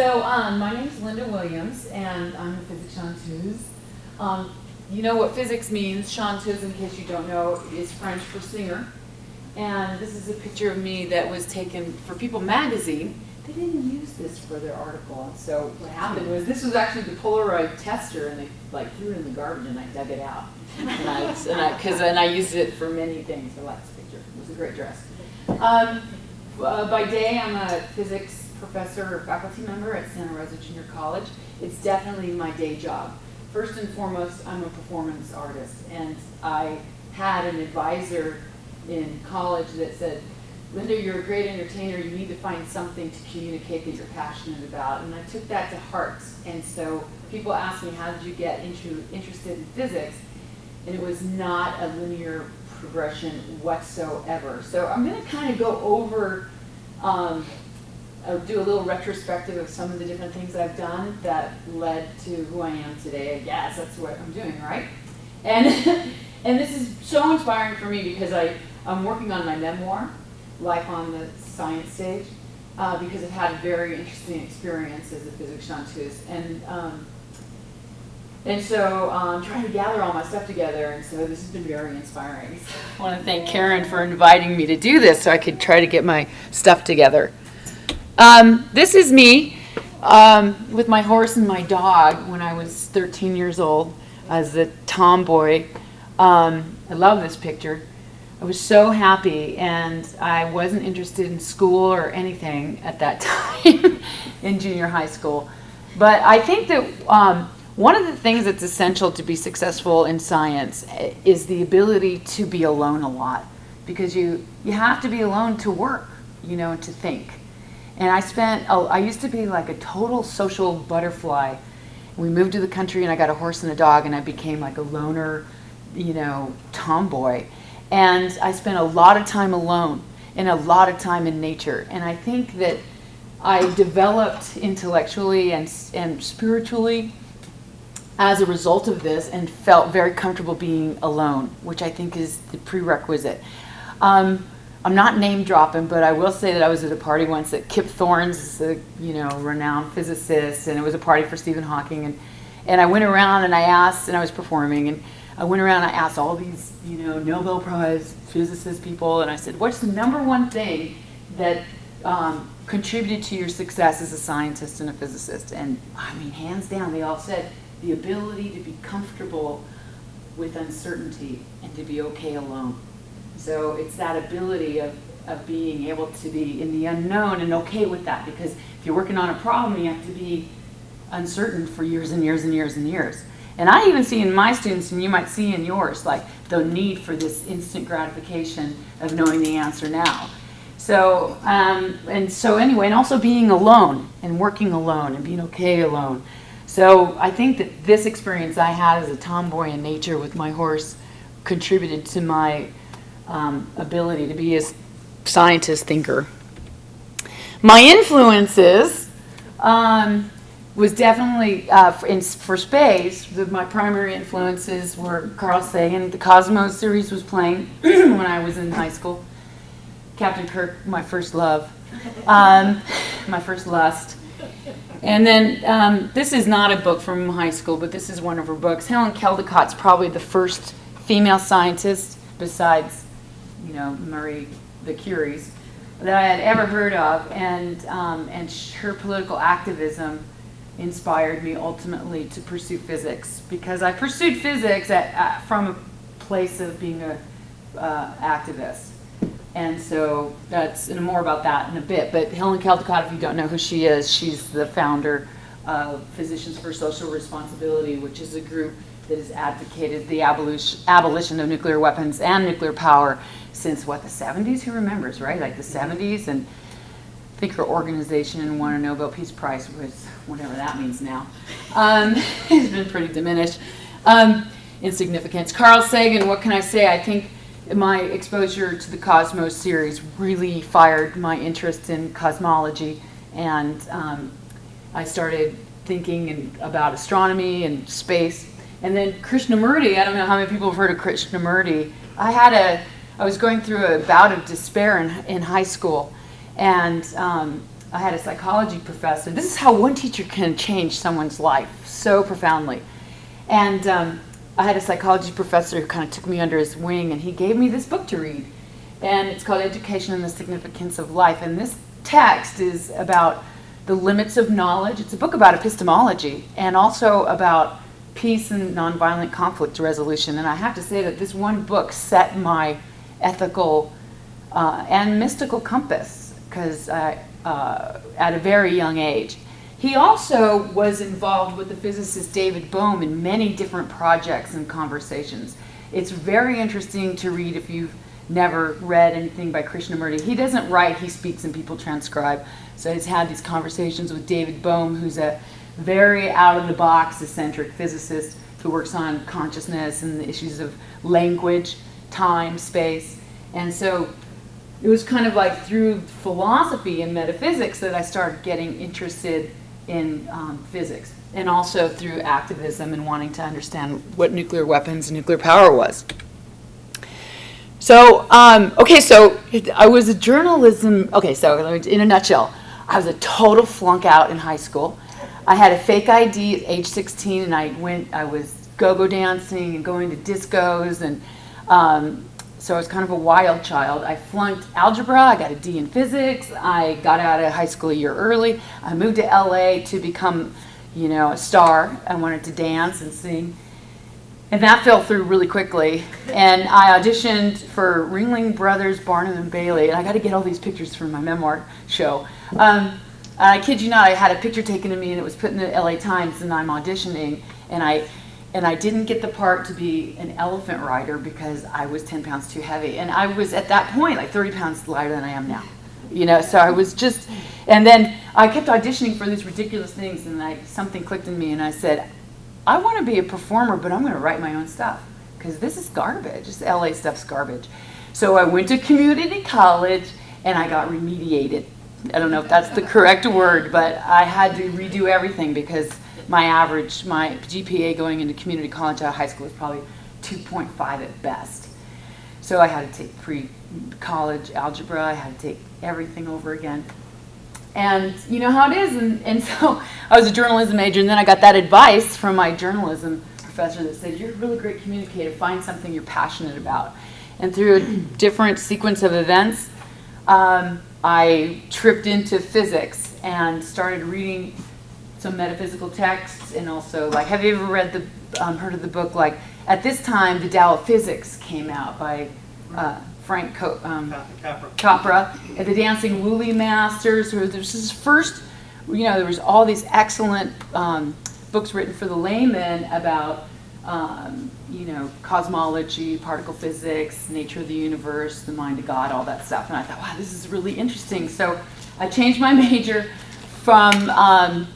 My name is Lynda Williams, and I'm a Physics Chanteuse. You know what physics means. Chanteuse, in case you don't know, is French for singer. And this is a picture of me that was taken for People magazine. They didn't use this for their article. And so what happened was, this was actually the Polaroid tester, and they threw it in the garbage, and I dug it out. And I used it for many things. I like this picture. It was a great dress. By day, I'm a physics professor or faculty member at Santa Rosa Junior College. It's definitely my day job. First and foremost, I'm a performance artist, and I had an advisor in college that said, Lynda, you're a great entertainer, you need to find something to communicate that you're passionate about. And I took that to heart. And so people ask me, how did you get interested in physics? And it was not a linear progression whatsoever. So I'm going to kind of go over, I'll do a little retrospective of some of the different things I've done that led to who I am today. I guess that's what I'm doing, right? And and this is so inspiring for me because I'm working on my memoir, Life on the Science Stage, because I've had a very interesting experience as a physics chanteuse. And so I'm trying to gather all my stuff together, and so this has been very inspiring. I want to thank Karen for inviting me to do this so I could try to get my stuff together. This is me with my horse and my dog when I was 13 years old as a tomboy. I love this picture. I was so happy, and I wasn't interested in school or anything at that time in junior high school. But I think that one of the things that's essential to be successful in science is the ability to be alone a lot, because you have to be alone to work, and to think. And I used to be like a total social butterfly. We moved to the country, and I got a horse and a dog, and I became like a loner, tomboy. And I spent a lot of time alone and a lot of time in nature. And I think that I developed intellectually and spiritually as a result of this, and felt very comfortable being alone, which I think is the prerequisite. I'm not name dropping, but I will say that I was at a party once at Kip Thorne's, a renowned physicist, and it was a party for Stephen Hawking. And I went around and I asked, and I was performing, and I went around and I asked all these, Nobel Prize physicist people, and I said, what's the number one thing that contributed to your success as a scientist and a physicist? And I mean, hands down, they all said the ability to be comfortable with uncertainty and to be okay alone. So it's that ability of being able to be in the unknown and okay with that, because if you're working on a problem, you have to be uncertain for years and years and years and years. And I even see in my students, and you might see in yours, like the need for this instant gratification of knowing the answer now. So, anyway, and also being alone and working alone and being okay alone. So I think that this experience I had as a tomboy in nature with my horse contributed to my ability to be a scientist thinker. My influences was definitely for space. My primary influences were Carl Sagan. The Cosmos series was playing when I was in high school. Captain Kirk, my first love, my first lust. And then this is not a book from high school, but this is one of her books. Helen Caldicott's probably the first female scientist, besides Marie the Curies, that I had ever heard of, and her political activism inspired me ultimately to pursue physics, because I pursued physics from a place of being an activist. And so and more about that in a bit. But Helen Caldicott, if you don't know who she is, she's the founder of Physicians for Social Responsibility, which is a group that has advocated the abolition of nuclear weapons and nuclear power since, the 70s? Who remembers, right? Like the 70s. And I think her organization won a Nobel Peace Prize with whatever that means now. It's been pretty diminished in significance. Carl Sagan, what can I say? I think my exposure to the Cosmos series really fired my interest in cosmology, and I started thinking about astronomy and space. And then Krishnamurti, I don't know how many people have heard of Krishnamurti. I was going through a bout of despair in high school, and I had a psychology professor. This is how one teacher can change someone's life so profoundly. And I had a psychology professor who kind of took me under his wing, and he gave me this book to read. And it's called Education and the Significance of Life. And this text is about the limits of knowledge. It's a book about epistemology and also about peace and nonviolent conflict resolution. And I have to say that this one book set my ethical and mystical compass, because at a very young age. He also was involved with the physicist David Bohm in many different projects and conversations. It's very interesting to read if you've never read anything by Krishnamurti. He doesn't write, he speaks and people transcribe. So he's had these conversations with David Bohm, who's a very out-of-the-box eccentric physicist who works on consciousness and the issues of language, time, space. And so it was kind of like through philosophy and metaphysics that I started getting interested in physics, and also through activism and wanting to understand what nuclear weapons and nuclear power was. So, so I was a journalism, so in a nutshell, I was a total flunk out in high school. I had a fake ID at age 16, and I was go-go dancing and going to discos, and so I was kind of a wild child. I flunked algebra, I got a D in physics, I got out of high school a year early. I moved to LA to become, a star. I wanted to dance and sing. And that fell through really quickly. And I auditioned for Ringling Brothers, Barnum and Bailey, and I got to get all these pictures for my memoir show. I kid you not, I had a picture taken of me and it was put in the LA Times, and I'm auditioning, and I didn't get the part to be an elephant rider because I was 10 pounds too heavy. And I was at that point like 30 pounds lighter than I am now. So I was just, and then I kept auditioning for these ridiculous things, and something clicked in me, and I said, I want to be a performer, but I'm going to write my own stuff because this is garbage. This LA stuff's garbage. So I went to community college and I got remediated. I don't know if that's the correct word, but I had to redo everything because my GPA going into community college out of high school was probably 2.5 at best. So I had to take pre-college algebra. I had to take everything over again. And you know how it is. And so I was a journalism major, and then I got that advice from my journalism professor that said, you're a really great communicator. Find something you're passionate about. And through a different sequence of events, I tripped into physics and started reading some metaphysical texts, and also, have you ever read heard of the book, at this time, The Tao of Physics came out by Frank Capra, and the Dancing Woolly Masters. There was this first, there was all these excellent books written for the layman about, cosmology, particle physics, nature of the universe, the mind of God, all that stuff. And I thought, wow, this is really interesting. So I changed my major from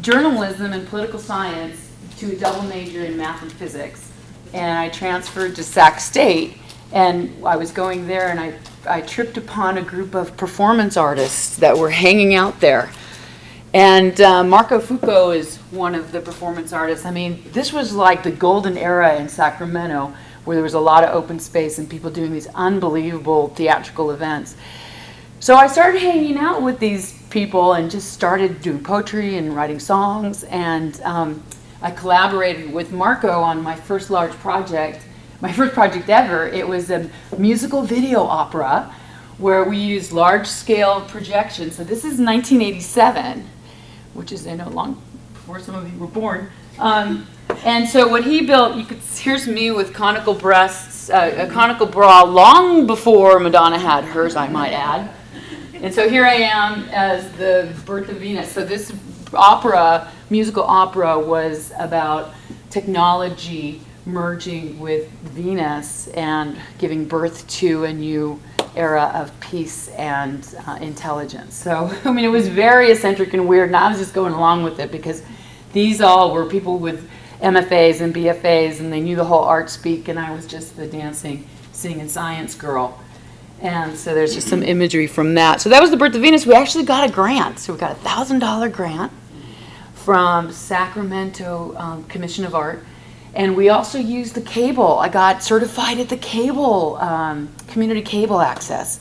journalism and political science to a double major in math and physics. And I transferred to Sac State. And I was going there, and I tripped upon a group of performance artists that were hanging out there. And Marco Foucault is one of the performance artists. I mean, this was like the golden era in Sacramento, where there was a lot of open space and people doing these unbelievable theatrical events. So I started hanging out with these people and just started doing poetry and writing songs. And I collaborated with Marco on my first large project. My first project ever. It was a musical video opera where we used large-scale projection. So this is 1987, which is, long before some of you were born. And so what he built, here's me with conical breasts, a conical bra long before Madonna had hers, I might add. And so here I am as the birth of Venus. So this musical opera, was about technology merging with Venus and giving birth to a new era of peace and intelligence. So, it was very eccentric and weird, and I was just going along with it because these all were people with MFAs and BFAs, and they knew the whole art speak, and I was just the dancing, singing science girl. And so there's just some imagery from that. So that was the birth of Venus. We actually got a grant. So we got a $1,000 grant from Sacramento Commission of Art. And we also used the cable. I got certified at the cable, community cable access,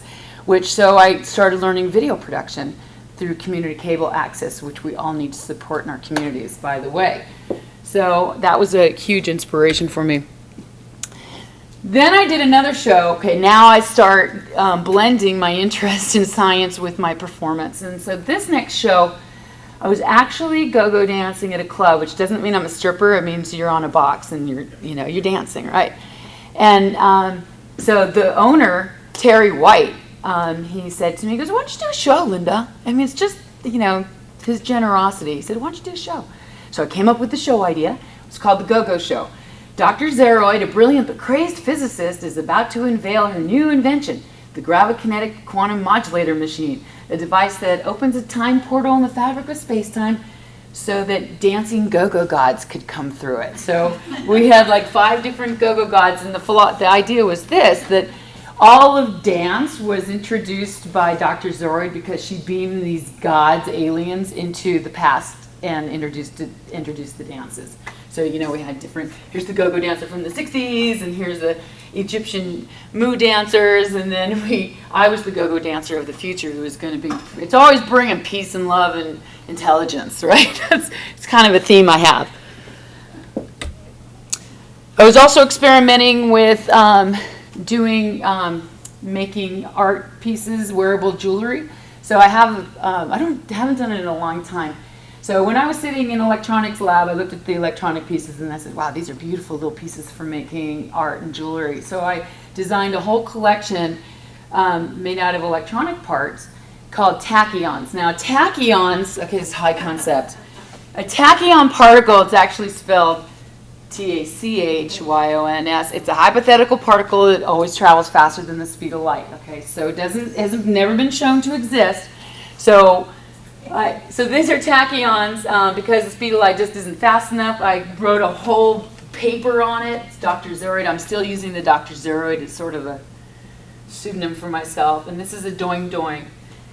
so I started learning video production through community cable access, which we all need to support in our communities, by the way. So that was a huge inspiration for me. Then I did another show. Okay, now I start blending my interest in science with my performance. And so this next show, I was actually go-go dancing at a club, which doesn't mean I'm a stripper. It means you're on a box and you're dancing, right? And so the owner, Terry White, he said to me, he goes, "Why don't you do a show, Lynda?" I mean, it's just, his generosity. He said, "Why don't you do a show?" So I came up with the show idea. It was called The Go-Go Show. Dr. Zeroid, a brilliant but crazed physicist, is about to unveil her new invention, the gravikinetic quantum modulator machine, a device that opens a time portal in the fabric of space-time so that dancing go-go gods could come through it. So we had like 5 different go-go gods, and the idea was this, that all of dance was introduced by Dr. Zeroid because she beamed these gods, aliens, into the past and introduced the dances. So, we had here's the go-go dancer from the 60s, and here's the Egyptian moo dancers, and then I was the go-go dancer of the future who was going to be, it's always bringing peace and love and intelligence, right? It's kind of a theme I have. I was also experimenting with making art pieces, wearable jewelry. So I haven't done it in a long time. So when I was sitting in electronics lab, I looked at the electronic pieces and I said, wow, these are beautiful little pieces for making art and jewelry. So I designed a whole collection made out of electronic parts called tachyons. Now tachyons, okay, this is high concept. A tachyon particle, it's actually spelled Tachyons. It's a hypothetical particle that always travels faster than the speed of light. Okay, so it hasn't never been shown to exist. So these are tachyons because the speed of light just isn't fast enough. I wrote a whole paper on it. It's Dr. Zeroid. I'm still using the Dr. Zeroid. It's sort of a pseudonym for myself. And this is a doing doing.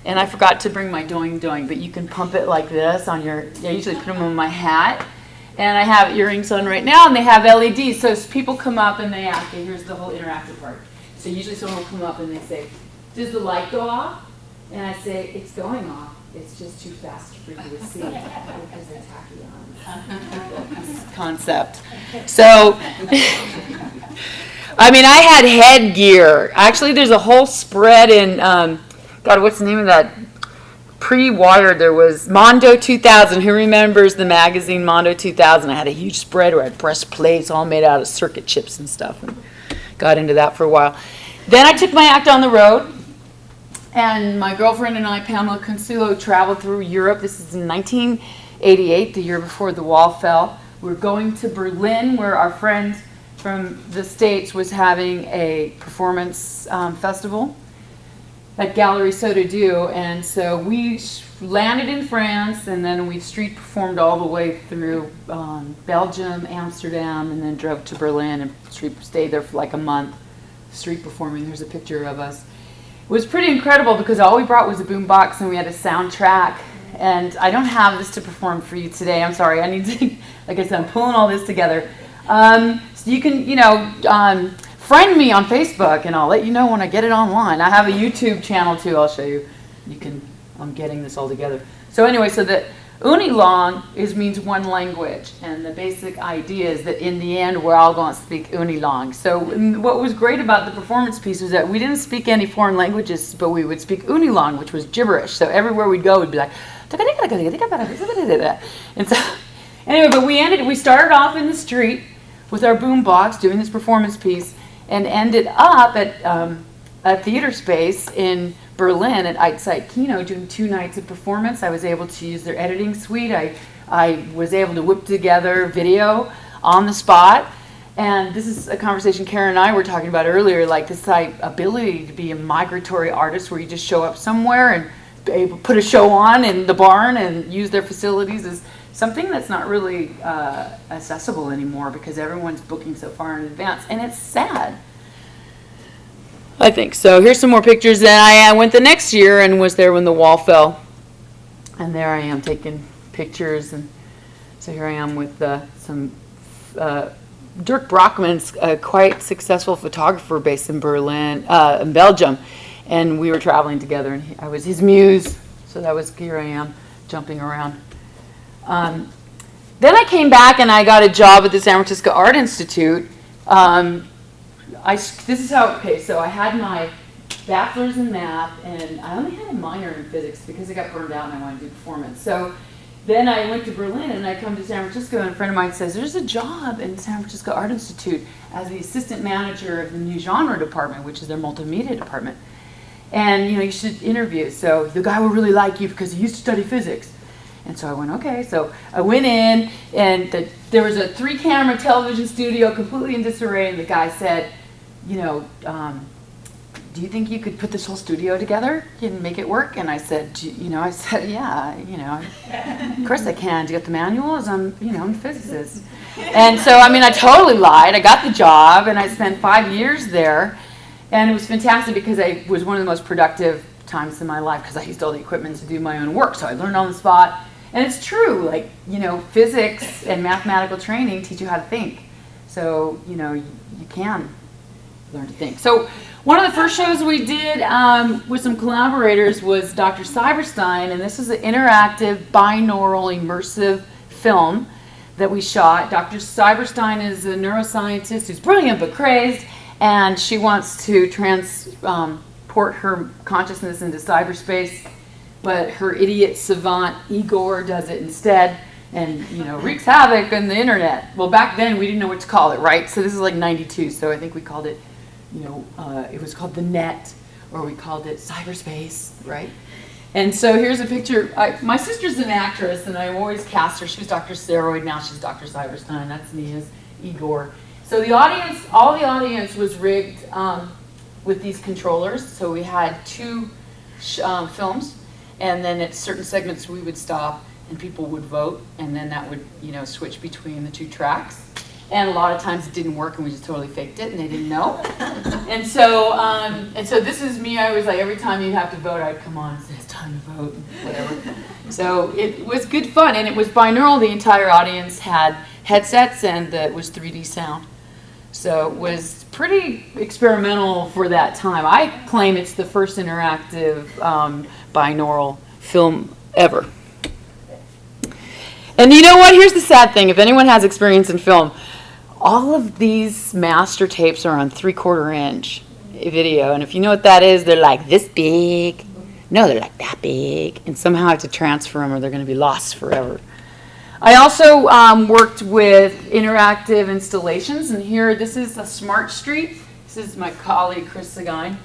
And I forgot to bring my doing doing, but you can pump it like this on I usually put them on my hat. And I have earrings on right now, and they have LEDs. So people come up and they ask, okay, here's the whole interactive part. So usually someone will come up and they say, does the light go off? And I say, it's going off. It's just too fast for you to see because they're tachyons. Concept. So, I mean, I had headgear. Actually, there's a whole spread in, God, what's the name of that? Pre-Wired, there was Mondo 2000. Who remembers the magazine Mondo 2000? I had a huge spread where I had breastplates all made out of circuit chips and stuff, and got into that for a while. Then I took my act on the road. And my girlfriend and I, Pamela Consulo, traveled through Europe. This is in 1988, the year before the wall fell. We're going to Berlin, where our friend from the States was having a performance festival at Gallery Soda Do. And so we landed in France, and then we street performed all the way through Belgium, Amsterdam, and then drove to Berlin and stayed there for like a month, street performing. There's a picture of us. It was pretty incredible because all we brought was a boom box and we had a soundtrack. And I don't have this to perform for you today. I'm sorry. I need to, like I said, I'm pulling all this together. So you can, friend me on Facebook and I'll let you know when I get it online. I have a YouTube channel too. I'll show you. I'm getting this all together. So anyway, so the Unilong means one language, and the basic idea is that in the end we're all going to speak Unilong. So what was great about the performance piece was that we didn't speak any foreign languages, but we would speak Unilong, which was gibberish. So everywhere we'd go, we'd be like, and so anyway, but we started off in the street with our boom box doing this performance piece, and ended up at a theater space in Berlin at Einsteins Kino doing 2 nights of performance. I was able to use their editing suite. I was able to whip together video on the spot. And this is a conversation Karen and I were talking about earlier, like this ability to be a migratory artist where you just show up somewhere and be able to put a show on in the barn and use their facilities is something that's not really accessible anymore because everyone's booking so far in advance. And it's sad. I think so. Here's some more pictures. Then I went the next year and was there when the wall fell. And there I am taking pictures. And so here I am with some Dirk Brockman's a quite successful photographer based in Belgium. And we were traveling together. And I was his muse. So that was, here I am, jumping around. Then I came back and I got a job at the San Francisco Art Institute. This is how, okay, so I had my bachelor's in math, and I only had a minor in physics because I got burned out and I wanted to do performance. So then I went to Berlin and I come to San Francisco, and a friend of mine says, there's a job in the San Francisco Art Institute as the assistant manager of the new genre department, which is their multimedia department. And you should interview. So the guy will really like you because he used to study physics. And so I went, okay. So I went in, and there was a 3-camera television studio completely in disarray, and the guy said, do you think you could put this whole studio together and make it work? And I said, yeah, of course I can. Do you got the manuals? I'm a physicist. And so, I totally lied. I got the job, and I spent 5 years there. And it was fantastic because it was one of the most productive times in my life because I used all the equipment to do my own work. So I learned on the spot. And it's true, physics and mathematical training teach you how to think. So, you can learn to think. So one of the first shows we did with some collaborators was Dr. Cyberstein, and this is an interactive, binaural, immersive film that we shot. Dr. Cyberstein is a neuroscientist who's brilliant but crazed, and she wants to transport her consciousness into cyberspace, but her idiot savant Igor does it instead, and wreaks havoc on the internet. Well, back then we didn't know what to call it, right? So this is like '92, so I think we called it, it was called the net, or we called it cyberspace, right? And so here's a picture. My sister's an actress, and I always cast her. She was Dr. Steroid, now she's Dr. Cyberstein. That's me as Igor. So the audience, all the audience was rigged with these controllers. So we had 2 films, and then at certain segments we would stop and people would vote, and then that would switch between the 2 tracks. And a lot of times it didn't work, and we just totally faked it, and they didn't know. And so this is me. I was like, every time you have to vote, I'd come on and say, it's time to vote, whatever. So it was good fun, and it was binaural. The entire audience had headsets, and it was 3D sound. So it was pretty experimental for that time. I claim it's the first interactive binaural film ever. And you know what? Here's the sad thing. If anyone has experience in film, all of these master tapes are on 3/4 inch video. And if you know what that is, they're like this big. No, they're like that big. And somehow I have to transfer them or they're going to be lost forever. I also worked with interactive installations. And here, this is a smart street. This is my colleague, Chris Seguin.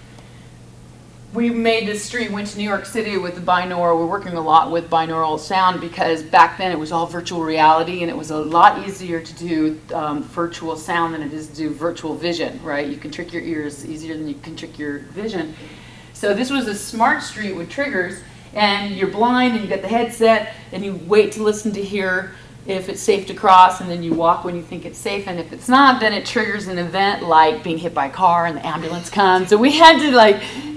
We made this street, went to New York City with the binaural. We're working a lot with binaural sound because back then it was all virtual reality, and it was a lot easier to do virtual sound than it is to do virtual vision, right? You can trick your ears easier than you can trick your vision. So this was a smart street with triggers, and you're blind and you got the headset, and you wait to listen to hear if it's safe to cross, and then you walk when you think it's safe, and if it's not, then it triggers an event like being hit by a car and the ambulance comes. So we had to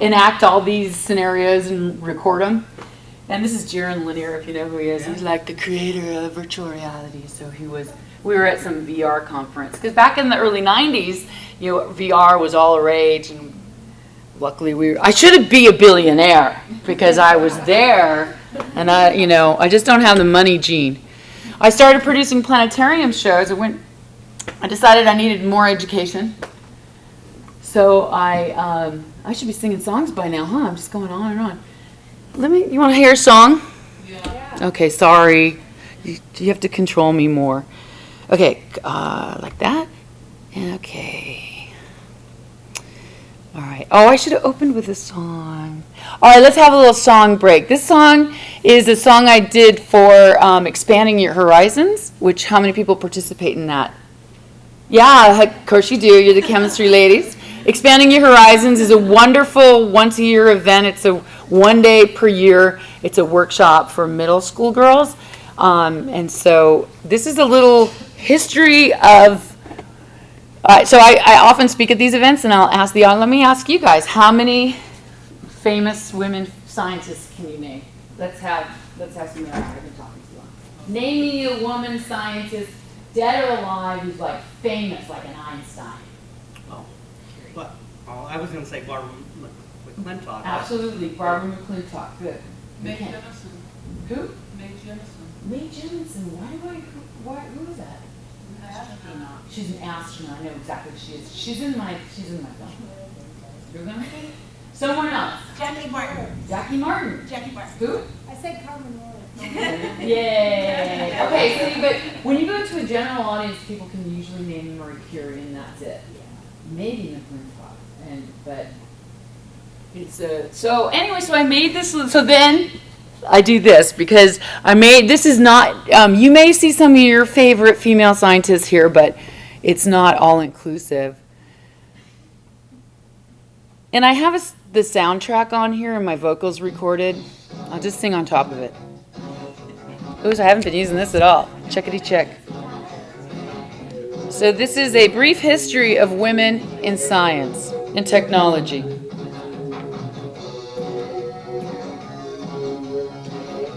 enact all these scenarios and record them. And this is Jaron Lanier, if you know who he is. Yeah. He's like the creator of virtual reality. So we were at some VR conference, because back in the early 90s, VR was all a rage, and luckily I should be a billionaire because I was there, and I just don't have the money gene. I started producing planetarium shows. I decided I needed more education. So I should be singing songs by now, huh? I'm just going on and on. You want to hear a song? Yeah. Okay, sorry. You have to control me more. Okay, like that. Okay. All right. Oh, I should have opened with a song. All right, let's have a little song break. This song is a song I did for Expanding Your Horizons, which how many people participate in that? Yeah, of course you do. You're the chemistry ladies. Expanding Your Horizons is a wonderful once-a-year event. It's a 1 day per year. It's a workshop for middle school girls. And so this is a little history of so I often speak at these events, and I'll ask let me ask you guys, how many famous women scientists can you name? Let's have some I've been talking too long. Name me a woman scientist, dead or alive, who's famous, like an Einstein. I was going to say Barbara McClintock. Absolutely, Barbara McClintock. Good. May Jemison. Who? May Jemison. May Jemison. Who is that? Astronaut. She's an astronaut. I know exactly who she is. She's in my film. You're gonna say someone else. Jackie Martin. Jackie Martin. Jackie Martin. Who? I said Carmen Moore. Yay. Okay, see, but when you go to a general audience, people can usually name Marie Curie, and that's it. Maybe Nicole Pop, but it's so anyway. So I made this. So then I do this because this is not. You may see some of your favorite female scientists here, but it's not all inclusive. And I have the soundtrack on here and my vocals recorded. I'll just sing on top of it. Ooh, I haven't been using this at all. Checkity check. So this is a brief history of women in science and technology.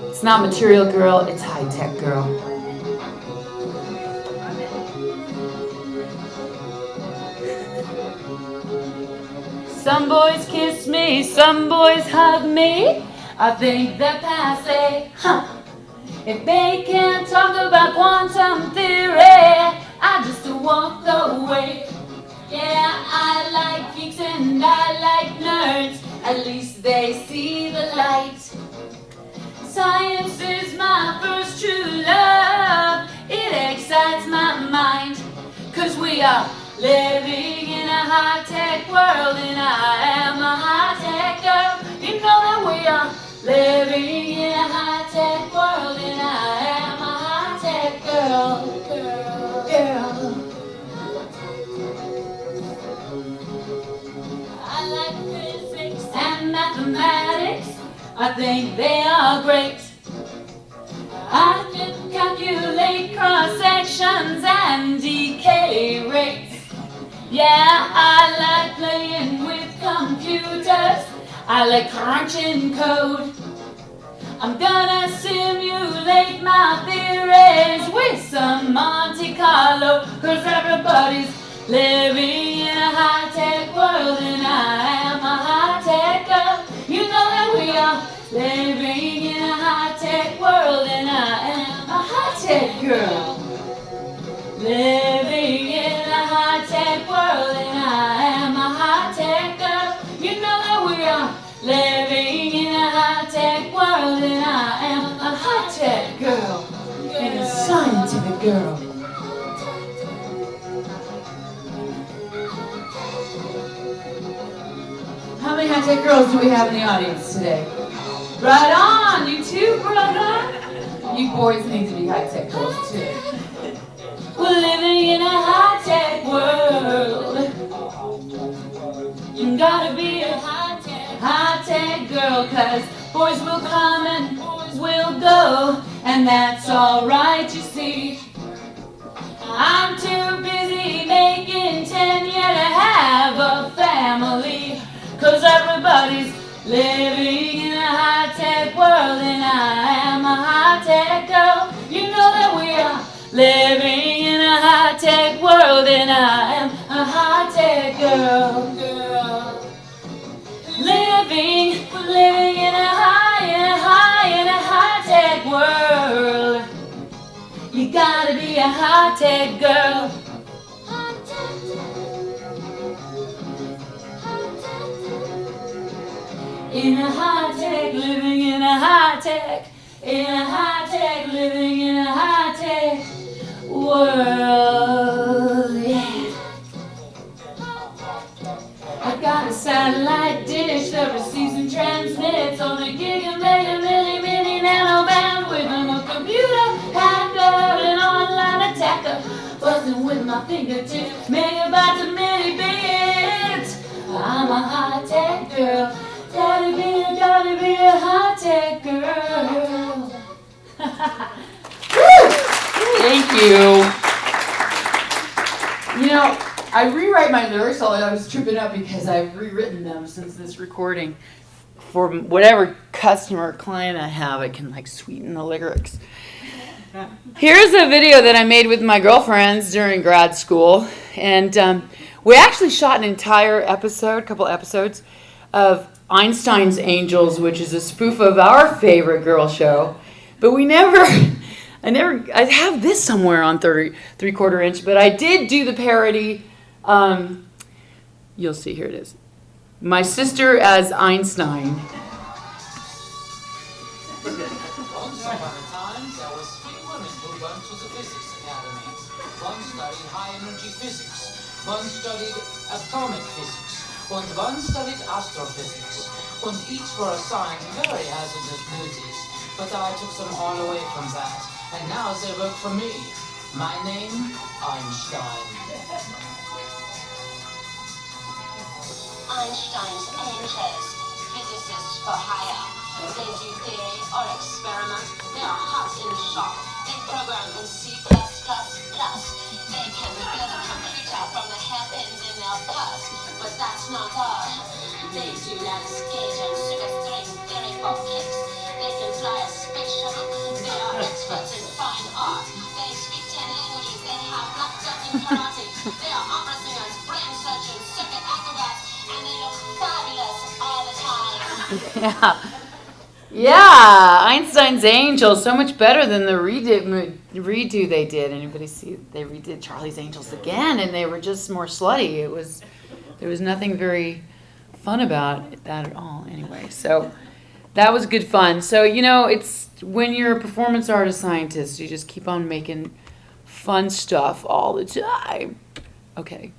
It's not material girl, it's high-tech girl. Some boys kiss me, some boys hug me. I think they're passe, huh? If they can't talk about quantum theory, I just walk away. Yeah, I like geeks and I like nerds. At least they see the light. Science is my first true love. It excites my mind. 'Cause we are living in a high-tech world, and I am a high-tech girl. You know that we are living in a high-tech world, and I am a high-tech girl. I like physics and mathematics. I think they are great. I can calculate cross-sections and decay rates. Yeah, I like playing with computers. I like crunching code. I'm gonna simulate my theories with some Monte Carlo. 'Cause everybody's living in a high-tech world, and I am a high-tech girl. You know that we are living in a high-tech world, and I am a high-tech girl. Living in a high-tech world, and I am a high-tech girl. You know that we are living in a high-tech world, and I am a high-tech girl. And a scientific girl. How many high-tech girls do we have in the audience today? Right on, you too, brother. You boys need to be high-tech girls too. We're living in a high-tech world. You gotta be a high-tech girl, 'cause boys will come and boys will go, and that's alright, you see. I'm too busy making 10 yet to have a family. 'Cause everybody's living in a high-tech world, and I am a high-tech girl. You know that we are living in a high-tech world, and I am a high-tech girl. Living in a high-tech world. You gotta be a high-tech girl. In a high-tech, living in a high-tech, living in a high-tech world, yeah. I got a satellite dish that receives and transmits on a giga, mega, milli, nano bandwidth. I'm a computer hacker, an online attacker, buzzing with my fingertips, megabytes of millibits. I'm a high-tech girl. Gotta be a high-tech girl. Thank you. You know, I rewrite my lyrics, although I was tripping up because I've rewritten them since this recording. For whatever customer or client I have, I can like sweeten the lyrics. Here's a video that I made with my girlfriends during grad school. And we actually shot an entire episode, couple episodes, of Einstein's Angels, which is a spoof of our favorite girl show. But I have this somewhere on 3/4 inch, but I did do the parody. You'll see, here it is. My Sister as Einstein. Once upon a time, there was 3 women who went to the physics academy. One studied high-energy physics, one studied atomic physics, and one studied astrophysics. And each were assigned very hazardous duties. But I took them all away from that, and now they work for me. My name, Einstein. Einstein's Angels, physicists for hire. They do theory or experiment. They are hot in the shop. They program in C+++. They can build a computer from the hairpins in their purse. But that's not all. They do landscape and sugar string theory for kicks. They can fly a space shuttle. They are experts in fine art. They speak 10 languages. They have black belts in karate. They are opera singers, brain surgeons, circuit acrobats, and they look fabulous all the time. Yeah, Einstein's Angels, so much better than the redo they did. Anybody see? They redid Charlie's Angels again, and they were just more slutty. There was nothing very fun about that at all. Anyway, so that was good fun. So it's when you're a performance artist scientist, you just keep on making fun stuff all the time. Okay.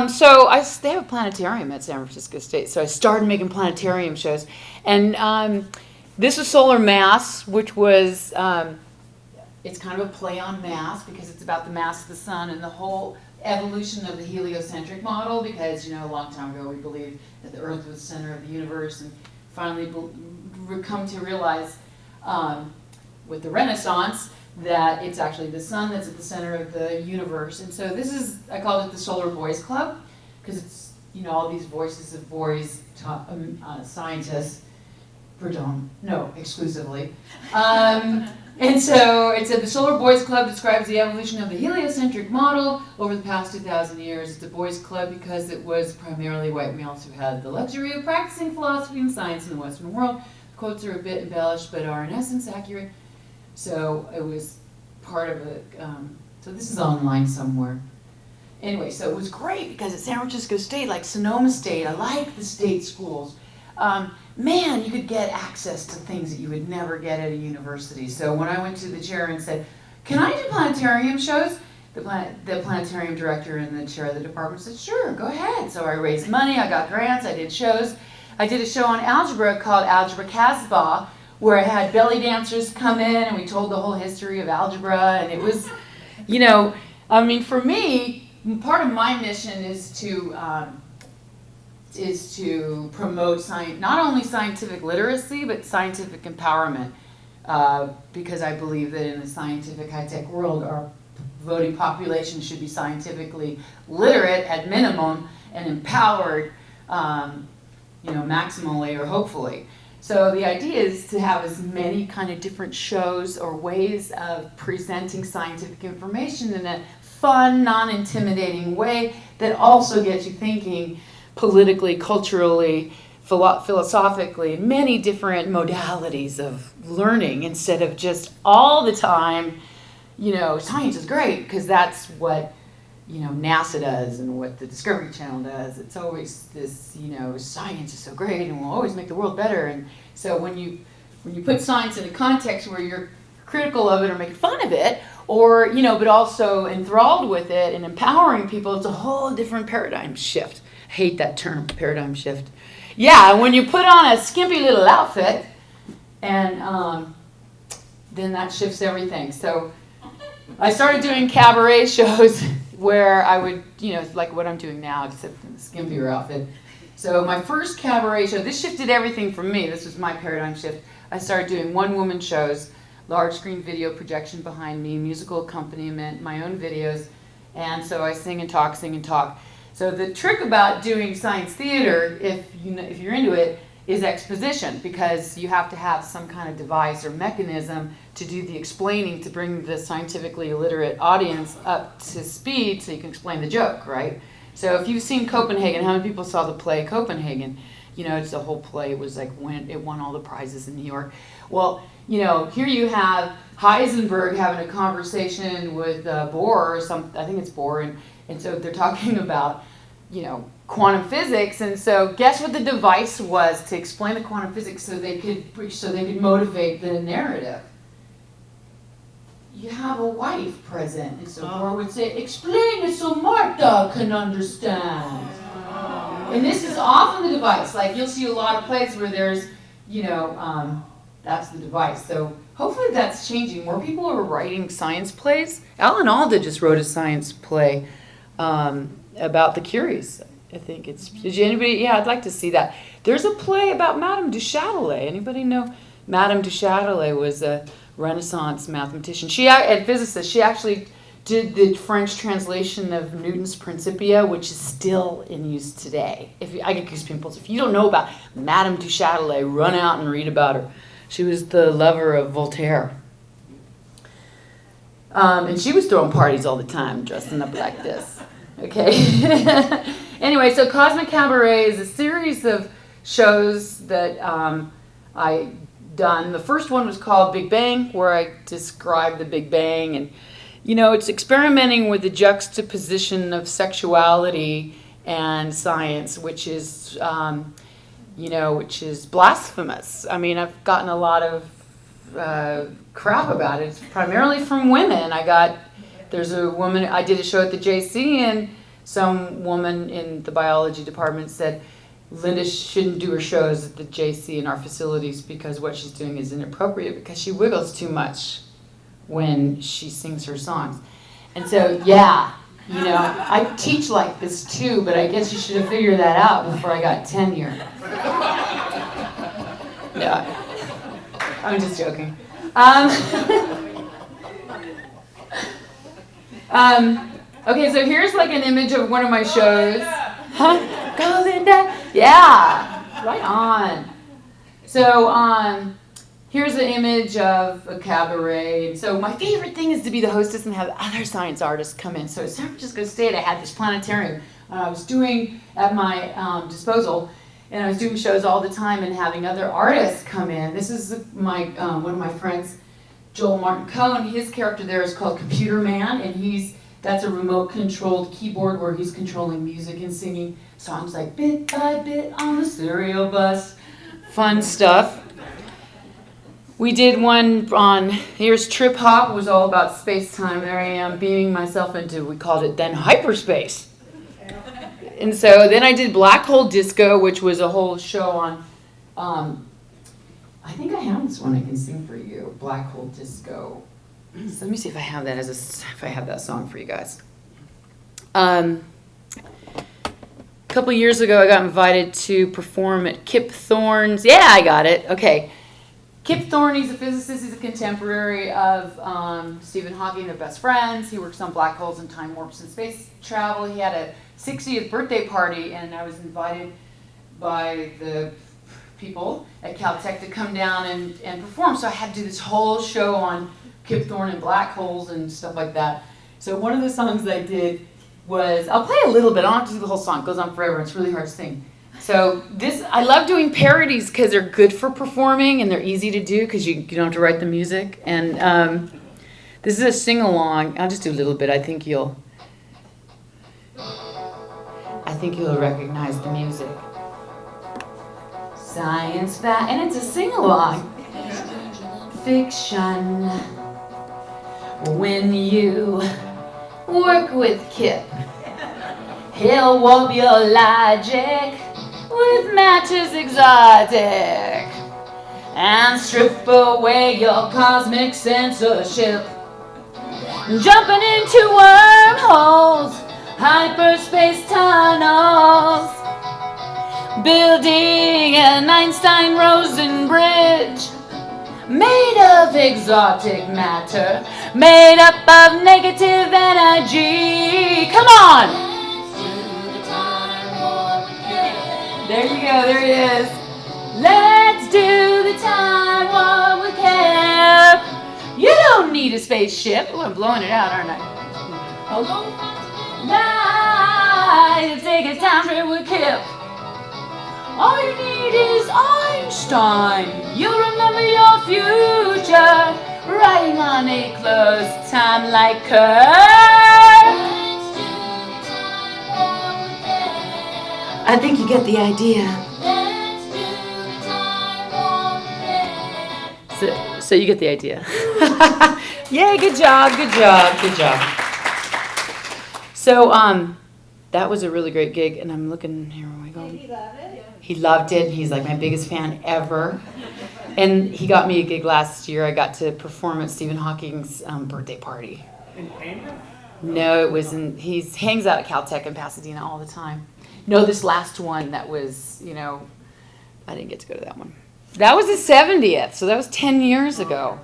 So they have a planetarium at San Francisco State. So I started making planetarium shows. And this was Solar Mass, which was, it's kind of a play on mass because it's about the mass of the sun and the whole evolution of the heliocentric model because, a long time ago we believed that the Earth was the center of the universe and finally come to realize with the Renaissance that it's actually the sun that's at the center of the universe. And so I called it the Solar Boys Club, because it's, all these voices of boys, scientists, exclusively. And so it said the Solar Boys Club describes the evolution of the heliocentric model over the past 2,000 years. It's a boys club because it was primarily white males who had the luxury of practicing philosophy and science in the Western world. The quotes are a bit embellished, but are in essence accurate. So it was part of it. So this is online somewhere. Anyway, so it was great because at San Francisco State, like Sonoma State, I like the state schools. Man, you could get access to things that you would never get at a university. So when I went to the chair and said, "Can I do planetarium shows?" The planetarium director and the chair of the department said, "Sure, go ahead." So I raised money, I got grants, I did shows. I did a show on algebra called Algebra Casbah, where I had belly dancers come in and we told the whole history of algebra. And it was, for me, part of my mission is to promote not only scientific literacy, but scientific empowerment. Because I believe that in a scientific high-tech world, our voting population should be scientifically literate at minimum and empowered, maximally or hopefully. So the idea is to have as many kind of different shows or ways of presenting scientific information in a fun, non-intimidating way that also gets you thinking politically, culturally, philosophically, many different modalities of learning instead of just all the time, science is great because that's what, NASA does and what the Discovery Channel does. It's always this, science is so great and will always make the world better. And so when you put science in a context where you're critical of it or making fun of it, or, but also enthralled with it and empowering people, it's a whole different paradigm shift. I hate that term, paradigm shift. Yeah, when you put on a skimpy little outfit, and then that shifts everything. So I started doing cabaret shows where I would, like what I'm doing now, except in a skimpier outfit. So my first cabaret show, this shifted everything for me. This was my paradigm shift. I started doing one-woman shows, large screen video projection behind me, musical accompaniment, my own videos, and so I sing and talk. So the trick about doing science theater, if you're into it, is exposition, because you have to have some kind of device or mechanism to do the explaining to bring the scientifically illiterate audience up to speed so you can explain the joke, right? So if you've seen Copenhagen, how many people saw the play Copenhagen? It's the whole play was like it won all the prizes in New York. Well, here you have Heisenberg having a conversation with Bohr or I think it's Bohr, and so they're talking about, quantum physics, and so guess what the device was to explain the quantum physics so they could motivate the narrative? You have a wife present, and so Bohr would say, "Explain it so Martha can understand." And this is often the device. Like you'll see a lot of plays where there's, that's the device. So hopefully that's changing. More people are writing science plays. Alan Alda just wrote a science play about the Curies. I think it's. Did you anybody? Yeah, I'd like to see that. There's a play about Madame du Châtelet. Anybody know? Madame du Châtelet was a Renaissance mathematician. And physicist. She actually did the French translation of Newton's Principia, which is still in use today. I get goosebumps. If you don't know about Madame du Châtelet, run out and read about her. She was the lover of Voltaire. And she was throwing parties all the time, dressing up like this. Okay. Anyway, so Cosmic Cabaret is a series of shows that I done. The first one was called Big Bang, where I described the Big Bang, and it's experimenting with the juxtaposition of sexuality and science, which is blasphemous. I mean, I've gotten a lot of crap about it. It's primarily from women. There's a woman, I did a show at the JC, and some woman in the biology department said, Lynda shouldn't do her shows at the JC in our facilities because what she's doing is inappropriate because she wiggles too much when she sings her songs. And so, I teach like this too, but I guess you should have figured that out before I got tenure. Yeah, I'm just joking. Okay, so here's like an image of one of my shows. Huh? Go, Lynda! Yeah, right on. So, here's an image of a cabaret. So my favorite thing is to be the hostess and have other science artists come in. So at San Francisco State, I had this planetarium I was doing at my disposal, and I was doing shows all the time and having other artists come in. This is my one of my friends, Joel Martin Cohen. His character there is called Computer Man, and that's a remote-controlled keyboard where he's controlling music and singing songs like Bit by Bit on the Serial Bus. Fun stuff. We did one on, here's Trip Hop. It was all about space-time. There I am beaming myself into, we called it then hyperspace. And so then I did Black Hole Disco, which was a whole show on, I think I have this one I can sing for you, Black Hole Disco. So let me see if I have that if I have that song for you guys. A couple years ago, I got invited to perform at Kip Thorne's. Yeah, I got it. Okay. Kip Thorne, he's a physicist. He's a contemporary of Stephen Hawking. They're best friends. He works on black holes and time warps and space travel. He had a 60th birthday party, and I was invited by the people at Caltech to come down and perform. So I had to do this whole show on Kip Thorne and black holes and stuff like that. So one of the songs I did was, I'll play a little bit. I don't have to do the whole song. It goes on forever. It's really hard to sing. So I love doing parodies because they're good for performing and they're easy to do because you don't have to write the music. And this is a sing-along. I'll just do a little bit. I think you'll recognize the music. Science fact, and it's a sing-along. Fiction. When you work with Kip, he'll warp your logic with matches exotic and strip away your cosmic censorship. Jumping into wormholes, hyperspace tunnels, building an Einstein-Rosen bridge made of exotic matter, made up of negative energy. Come on! There you go, there it is. Let's do the time warp with Kip. You don't need a spaceship. Oh, I'm blowing it out, aren't I? Hello? Nice, take a time trip with Kip. All you need is Einstein. You'll remember your future, riding on a close time like I think you get the idea. So you get the idea. Yay, good job, good job, good job. So that was a really great gig, and I'm looking here. Where we Did going? he love it? He loved it. He's like my biggest fan ever. And he got me a gig last year. I got to perform at Stephen Hawking's birthday party. In Andrew? No, it wasn't. He hangs out at Caltech in Pasadena all the time. No, this last one that was, I didn't get to go to that one. That was the 70th, so that was 10 years ago.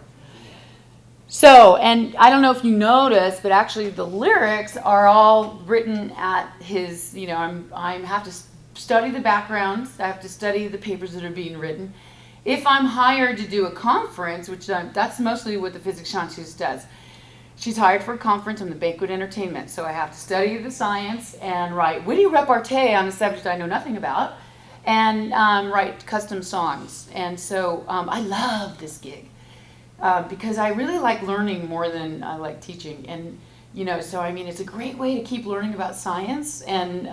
So, and I don't know if you noticed, but actually the lyrics are all written at his, I have to study the backgrounds. I have to study the papers that are being written. If I'm hired to do a conference, which that's mostly what the Physics Chanteuse does. She's hired for a conference on the banquet entertainment, so I have to study the science and write witty repartee on a subject I know nothing about, and write custom songs. And so I love this gig because I really like learning more than I like teaching. And so I mean, it's a great way to keep learning about science and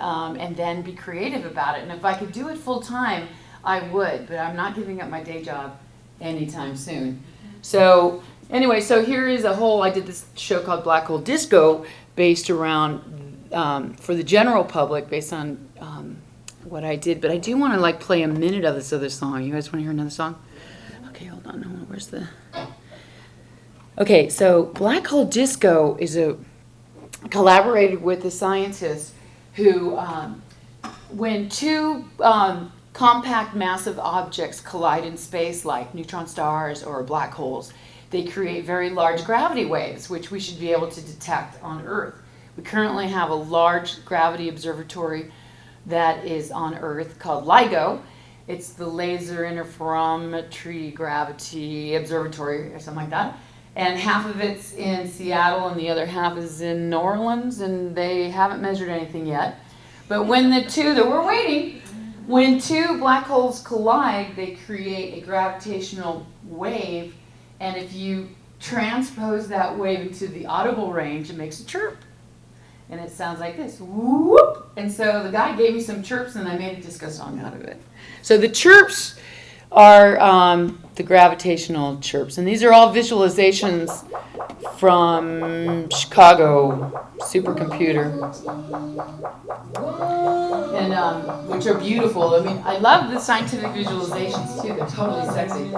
then be creative about it. And if I could do it full time, I would, but I'm not giving up my day job anytime soon. So anyway, so here is I did this show called Black Hole Disco based around, for the general public, based on what I did. But I do want to play a minute of this other song. You guys want to hear another song? Okay, hold on. Where's the... Okay, so Black Hole Disco is collaborated with a scientist who, when two compact massive objects collide in space, like neutron stars or black holes, they create very large gravity waves, which we should be able to detect on Earth. We currently have a large gravity observatory that is on Earth called LIGO. It's the Laser Interferometry Gravity Observatory or something like that. And half of it's in Seattle and the other half is in New Orleans, and they haven't measured anything yet. But when when two black holes collide, they create a gravitational wave, and if you transpose that wave into the audible range, it makes a chirp. And it sounds like this, whoop. And so the guy gave me some chirps, and I made a disco song out of it. So the chirps are the gravitational chirps. And these are all visualizations from Chicago supercomputer. And which are beautiful. I mean, I love the scientific visualizations too. They're totally sexy.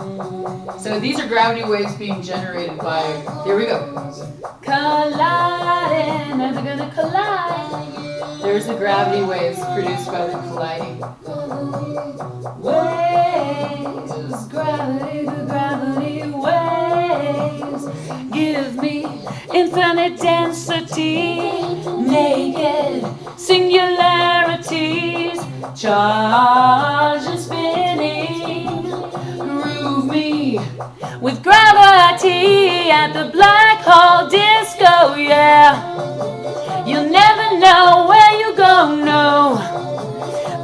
So these are gravity waves being generated by, here we go. Colliding, they're gonna collide. There's the gravity waves produced by the colliding waves. Gravity waves give me infinite density, naked singularities, charge and spinning, groove me with gravity at the black hole disco, yeah. You'll never know where you go, no,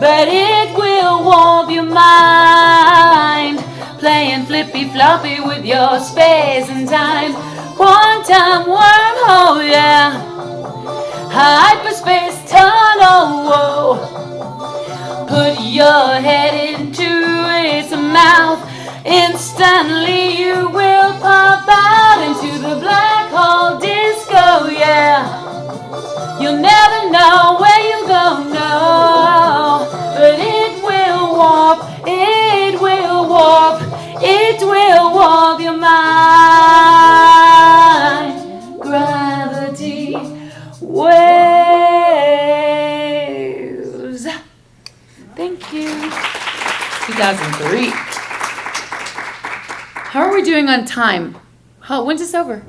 but it will warm your mind, playing flippy floppy with your space and time, quantum wormhole, yeah, hyperspace tunnel, whoa, put your head into its mouth, instantly you will pop out into the black hole disco, yeah. You'll never know where you go, no, but it will warp, it will warp, it will warp your mind. Gravity waves. Thank you. 2003. How are we doing on time? When's this over?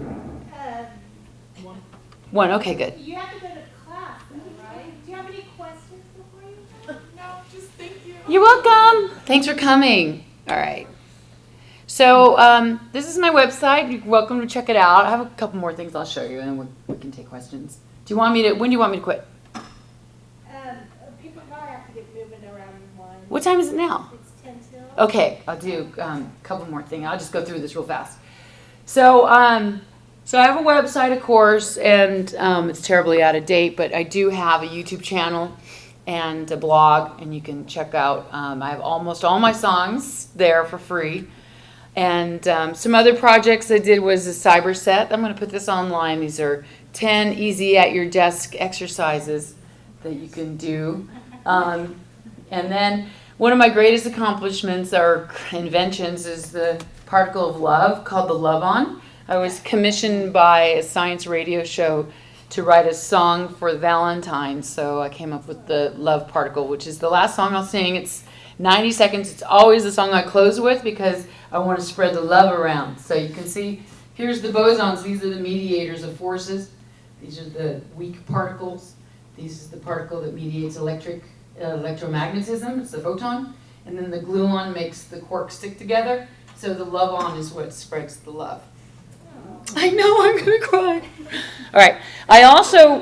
1, okay, good. You have to go to class, though, right? Do you have any questions before you go? No, just thank you. You're welcome. Thanks for coming. All right. So this is my website. You're welcome to check it out. I have a couple more things I'll show you, and then we can take questions. When do you want me to quit? People probably have to get moving around one. What time is it now? It's 10 till. Okay, I'll do a couple more things. I'll just go through this real fast. So, so I have a website, of course, and it's terribly out of date, but I do have a YouTube channel and a blog, and you can check out. I have almost all my songs there for free. And some other projects I did was a cyber set. I'm going to put this online. These are 10 easy at your desk exercises that you can do. And then one of my greatest accomplishments or inventions is the particle of love called the Love-On. I was commissioned by a science radio show to write a song for Valentine's, so I came up with the love particle, which is the last song I'll sing. It's 90 seconds. It's always the song I close with because I want to spread the love around. So you can see, here's the bosons. These are the mediators of forces. These are the weak particles. This is the particle that mediates electromagnetism. It's the photon. And then the gluon makes the quarks stick together. So the love-on is what spreads the love. I know, I'm going to cry. All right. I also,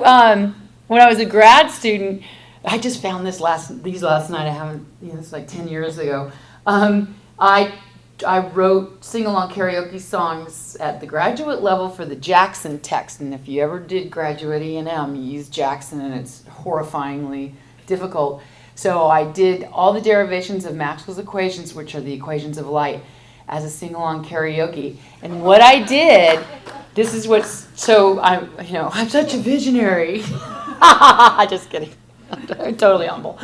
when I was a grad student, I just found these last night. I haven't, it's like 10 years ago. I wrote sing-along karaoke songs at the graduate level for the Jackson text. And if you ever did graduate E&M, you use Jackson, and it's horrifyingly difficult. So I did all the derivations of Maxwell's equations, which are the equations of light, as a sing-along karaoke. And what I did, this is what's, so I'm such a visionary. Just kidding. I'm totally humble.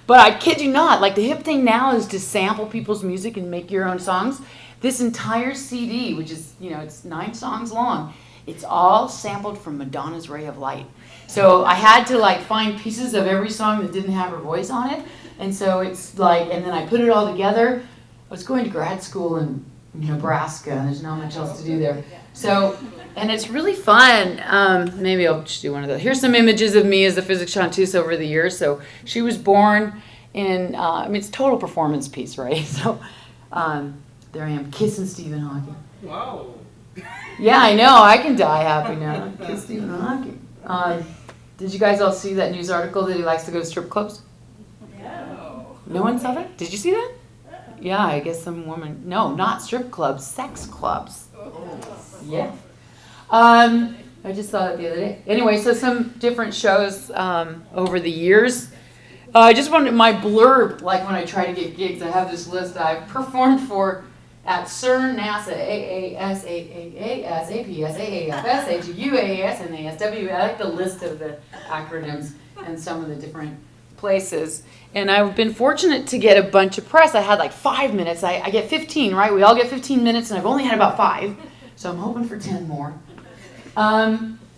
But I kid you not, like the hip thing now is to sample people's music and make your own songs. This entire CD, which is, it's 9 songs long, it's all sampled from Madonna's Ray of Light. So I had to find pieces of every song that didn't have her voice on it. And so it's and then I put it all together. I was going to grad school in Nebraska, and there's not much else to do there. So, and it's really fun. Maybe I'll just do one of those. Here's some images of me as a Physics Chanteuse over the years. So she was born in, it's a total performance piece, right? So there I am, kissing Stephen Hawking. Wow. Yeah, I know. I can die happy now. Kiss Stephen Hawking. Did you guys all see that news article that he likes to go to strip clubs? No. No one saw that? Did you see that? Yeah, I guess some woman. No, not strip clubs, sex clubs. Yeah. I just saw that the other day. Anyway, so some different shows over the years. I just wanted my blurb, like when I try to get gigs, I have this list I've performed for at CERN, NASA, AAS, AAAS, APS, AAFS, AGU, AAS, and ASW. I like the list of the acronyms and some of the different places. And I've been fortunate to get a bunch of press. I had 5 minutes. I get 15, right? We all get 15 minutes, and I've only had about 5. So I'm hoping for 10 more.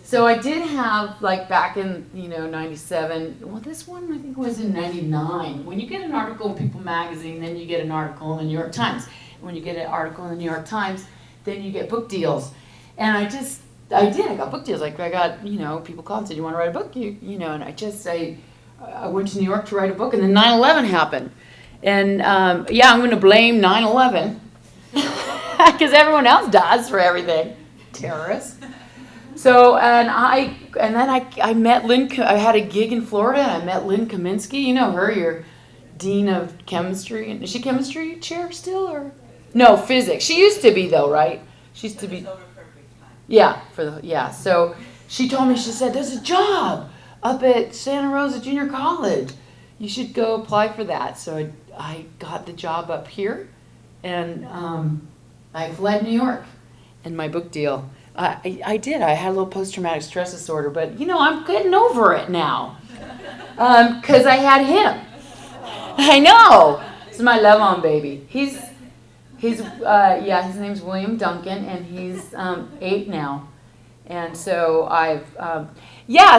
So I did have, back in, 97, well, this one I think was in 99. When you get an article in People magazine, then you get an article in the New York Times. When you get an article in the New York Times, then you get book deals. And I got book deals. I got, people called and said, you want to write a book? And I went to New York to write a book, and then 9/11 happened. And I'm going to blame 9/11 because everyone else dies for everything. Terrorists. So, I met Lynn. I had a gig in Florida, and I met Lynn Kaminsky. You know her, your dean of chemistry. Is she chemistry chair still, or no physics? She used to be though, right? She used to be. Yeah, So she told me. She said, "There's a job up at Santa Rosa Junior College. You should go apply for that." So I got the job up here, and I fled New York, and my book deal. I did. I had a little post-traumatic stress disorder, but I'm getting over it now because I had him. I know. This is my love-on baby. He's his name's William Duncan, and he's 8 now. And so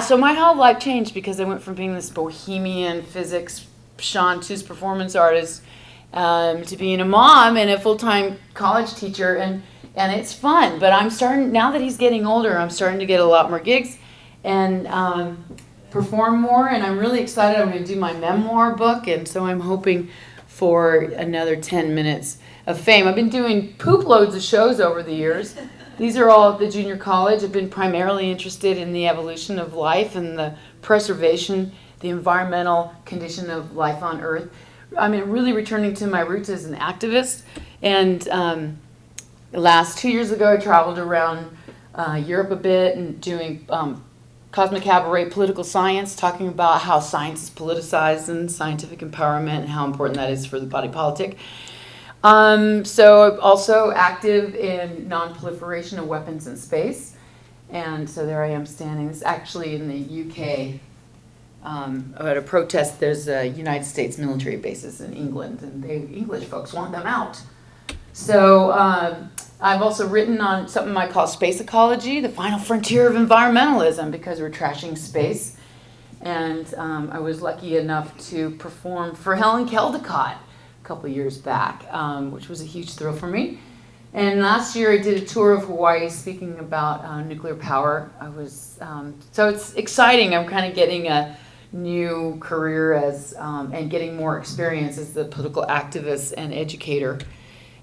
so my whole life changed because I went from being this bohemian physics chanteuse performance artist to being a mom and a full-time college teacher, and it's fun. But I'm starting, now that he's getting older, I'm starting to get a lot more gigs and perform more, and I'm really excited. I'm going to do my memoir book, and so I'm hoping for another 10 minutes of fame. I've been doing poop loads of shows over the years. These are all at the junior college. I've been primarily interested in the evolution of life and the preservation the environmental condition of life on Earth. I mean, really returning to my roots as an activist. And the last 2 years ago, I traveled around Europe a bit and doing Cosmic Cabaret Political Science, talking about how science is politicized and scientific empowerment and how important that is for the body politic. So I'm also active in non-proliferation of weapons in space. And so there I am standing. This is actually in the UK. At a protest, there's United States military bases in England, and English folks want them out. So I've also written on something I call space ecology, the final frontier of environmentalism, because we're trashing space. And I was lucky enough to perform for Helen Caldicott a couple years back, which was a huge thrill for me. And last year I did a tour of Hawaii speaking about nuclear power. So it's exciting. I'm kind of getting a new career as and getting more experience as the political activist and educator.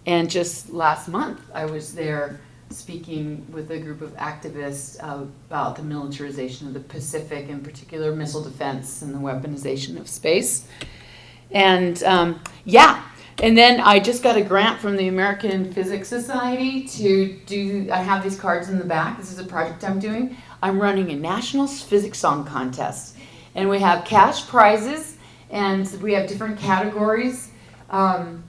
And just last month, I was there speaking with a group of activists about the militarization of the Pacific, in particular missile defense and the weaponization of space. And and then I just got a grant from the American Physics Society to do, I have these cards in the back. This is a project I'm doing. I'm running a national physics song contest. And we have cash prizes, and we have different categories.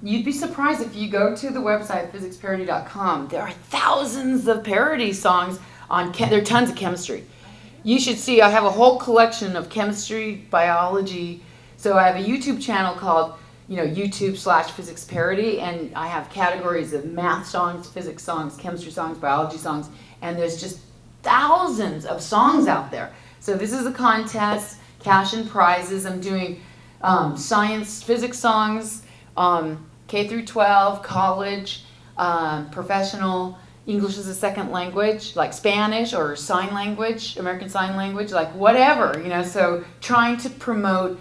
You'd be surprised if you go to the website, physicsparody.com. There are thousands of parody songs on, there are tons of chemistry. You should see, I have a whole collection of chemistry, biology. So I have a YouTube channel called, YouTube/physics parody, and I have categories of math songs, physics songs, chemistry songs, biology songs, and there's just thousands of songs out there. So this is a contest, cash and prizes. I'm doing science, physics songs, K through 12, college, professional, English as a second language, like Spanish or sign language, American Sign Language, like whatever, so trying to promote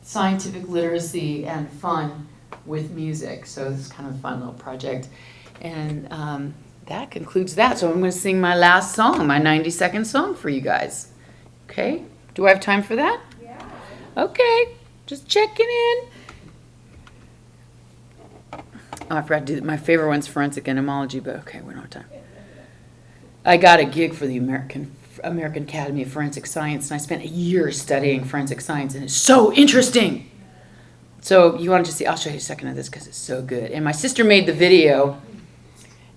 scientific literacy and fun with music. So this is kind of a fun little project. And that concludes that. So I'm going to sing my last song, my 90-second song for you guys. Okay? Do I have time for that? Yeah. Okay. Just checking in. Oh, I forgot to do my favorite one's forensic entomology, but okay, we don't have time. I got a gig for the American Academy of Forensic Science, and I spent a year studying forensic science, and it's so interesting. So you want to see, I'll show you a second of this because it's so good. And my sister made the video,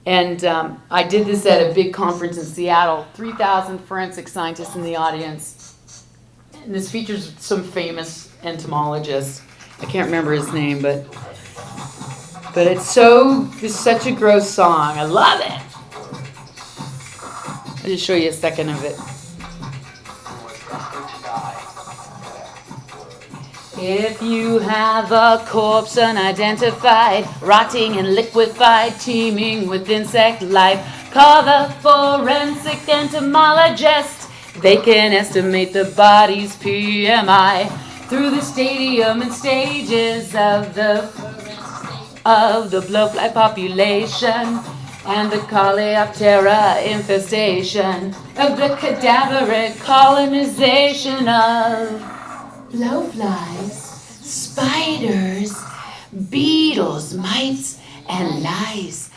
and I did this at a big conference in Seattle, 3,000 forensic scientists in the audience. And this features some famous entomologist. I can't remember his name, but it's such a gross song. I love it. I'll just show you a second of it. If you have a corpse unidentified, rotting and liquefied, teeming with insect life, call the forensic entomologist. They can estimate the body's PMI through the stadium and stages of the blowfly population and the Coleoptera infestation of the cadaveric colonization of blowflies, spiders, beetles, mites, and lice.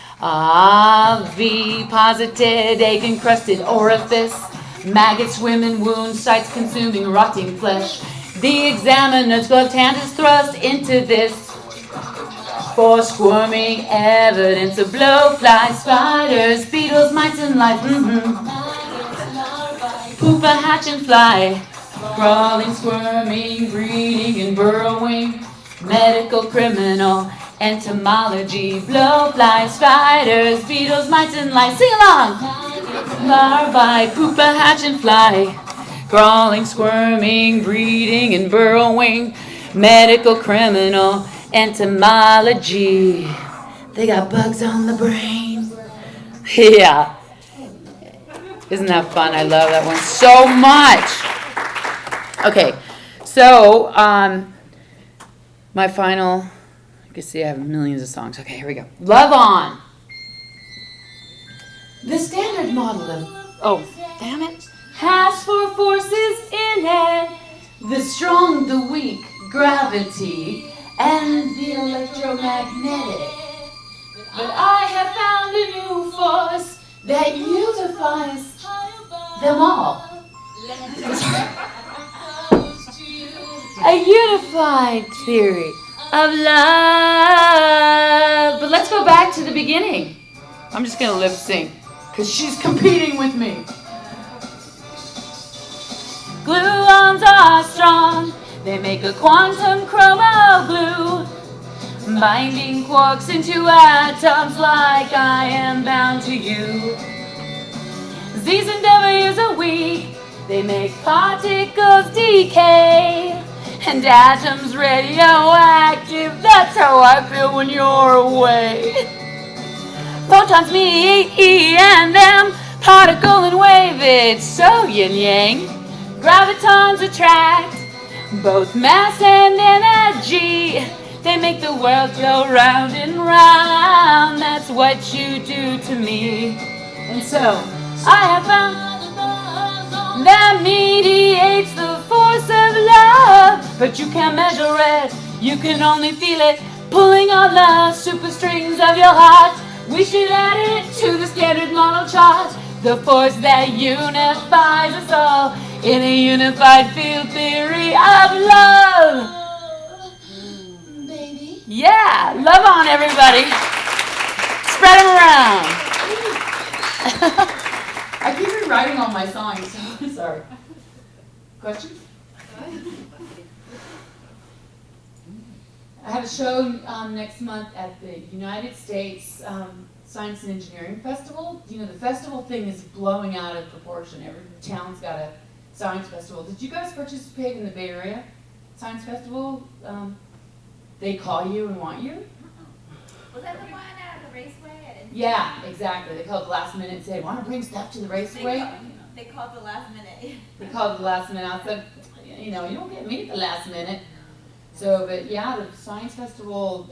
V-posited, egg-encrusted orifice, maggots swim in wound sites consuming rotting flesh. The examiner's gloved hand is thrust into this for squirming evidence of blowflies, spiders, beetles, mites, and life. Pupa, hatch, and fly, crawling, squirming, breeding, and burrowing. Medical, criminal, entomology, blowflies, spiders, beetles, mites, and lice. Sing along! Larvae, pupa, hatch, and fly, crawling, squirming, breeding, and burrowing. Medical, criminal, entomology. They got bugs on the brain. Yeah. Isn't that fun? I love that one so much. Okay. So, my final, you can see I have millions of songs. Okay, here we go. Love On. The standard model of, oh, damn it, has four forces in it. the strong, the weak, gravity, and the electromagnetic. But I have found a new force that unifies them all. A unified theory of love. But let's go back to the beginning. I'm just going to lip sync because she's competing with me. Gluons are strong. They make a quantum chromo glue, binding quarks into atoms like I am bound to you. Z's and W's are weak. They make particles decay, and atoms radioactive. That's how I feel when you're away. Photons, me, E, and M, particle and wave, it's so yin-yang. Gravitons attract both mass and energy. They make the world go round and round. That's what you do to me. And so, I have found that mediates the force of love. But you can't measure it, you can only feel it, pulling on the super strings of your heart. We should add it to the standard model chart, the force that unifies us all in a unified field theory of love. Baby. Yeah, love on everybody. Spread them around. I keep rewriting all my songs. Sorry. Questions? I have a show next month at the United States Science and Engineering Festival. You know, the festival thing is blowing out of proportion. Every town's got a science festival. Did you guys participate in the Bay Area Science Festival? They call you and want you? Was that the one at the raceway? Yeah, exactly. They called the last minute and said, want to bring stuff to the raceway? They called the last minute. They called the last minute. I said, you know, you don't get me at the last minute. So, but yeah, the science festival,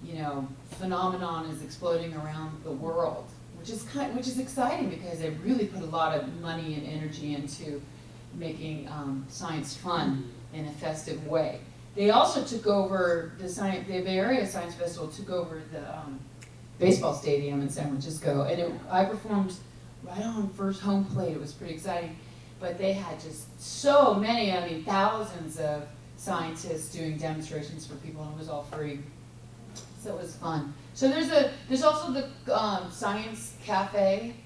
you know, phenomenon is exploding around the world, which is exciting because they really put a lot of money and energy into making science fun in a festive way. They also took over the Bay Area Science Festival took over the baseball stadium in San Francisco, and I performed right on first home plate. It was pretty exciting, but they had just so many, I mean, thousands of scientists doing demonstrations for people, and it was all free. So it was fun. So there's also the science cafe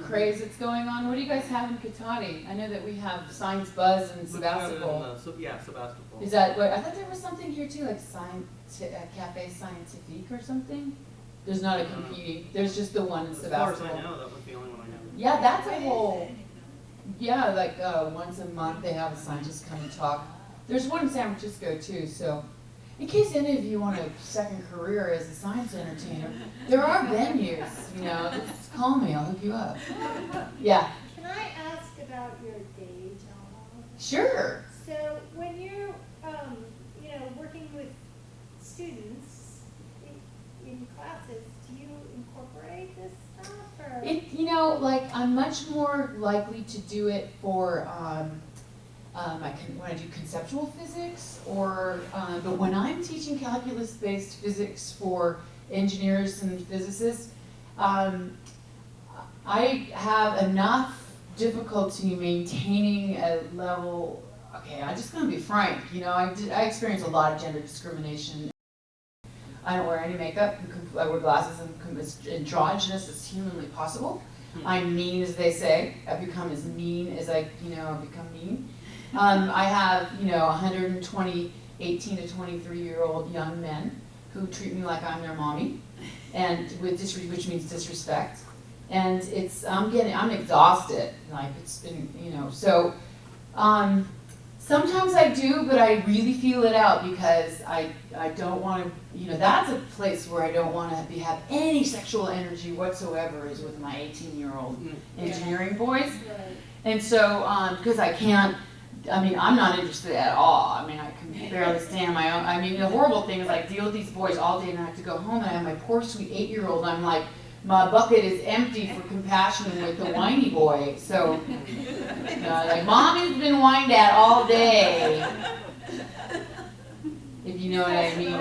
craze that's going on. What do you guys have in Katati? I know that we have Science Buzz and Sebastopol. Yeah, Sebastopol. Is that what? I thought there was something here too, like Cafe Scientifique or something. There's not a competing. There's just the one in Sebastopol. As far as I know, that was the only one I know. Yeah, that's a whole. Yeah, like once a month they have a scientist come and talk. There's one in San Francisco too. So, in case any of you want a second career as a science entertainer, there are venues. You know, just call me. I'll hook you up. Yeah. Can I ask about your day job? Sure. So when you're, you know, working with students in classes, do you incorporate this stuff? Or? You know, like I'm much more likely to do it for when I do conceptual physics, or but when I'm teaching calculus-based physics for engineers and physicists, I have enough difficulty maintaining a level. Okay, I'm just going to be frank. You know, I experience a lot of gender discrimination. I don't wear any makeup. I wear glasses and become as androgynous as humanly possible. I'm mean, as they say. I've become as mean as I become mean. I have, 120 18 to 23-year-old young men who treat me like I'm their mommy, and which means disrespect. And I'm exhausted. Like it's been, so. Sometimes I do, but I really feel it out because I don't want to, that's a place where I don't want to have any sexual energy whatsoever, is with my 18-year-old engineering boys. Right. And so, because I'm not interested at all. I mean, I can barely stand my own. I mean, the horrible thing is I deal with these boys all day and I have to go home and I have my poor sweet 8-year-old. I'm like my bucket is empty for compassion with the whiny boy. So, like, Mommy's been whined at all day. If you know what I mean.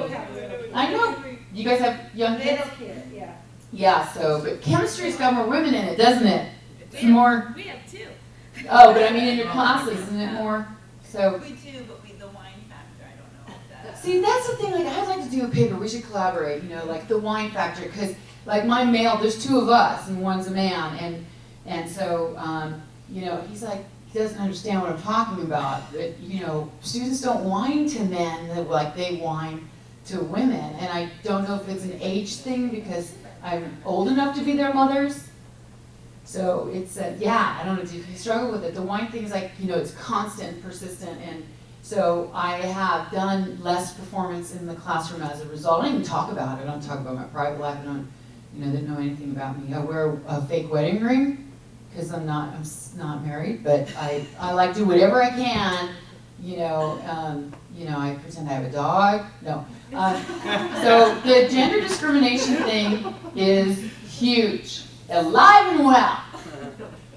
I know. You guys have young kids? Little kid, yeah. Yeah, so, but chemistry's got more women in it, doesn't it? It's more, We have two. oh, but I mean in your classes, isn't it more? So, We do, but the wine factor, I don't know if that. see, that's the thing, like, I'd like to do a paper, we should collaborate, you know, like the wine factor, because, like, my male, there's two of us, and one's a man, and so, you know, he's like, he doesn't understand what I'm talking about, but, you know, students don't whine to men like they whine to women, and I don't know if it's an age thing, because I'm old enough to be their mothers. So it's, yeah, I don't know, do you struggle with it? The wine thing is like, you know, it's constant, persistent, and so I have done less performance in the classroom as a result. I don't even talk about it. I don't talk about my private life. I don't, you know, they don't know anything about me. I wear a fake wedding ring because I'm not married, but I like do whatever I can, you know, I pretend I have a dog. No. So the gender discrimination thing is huge, alive and well,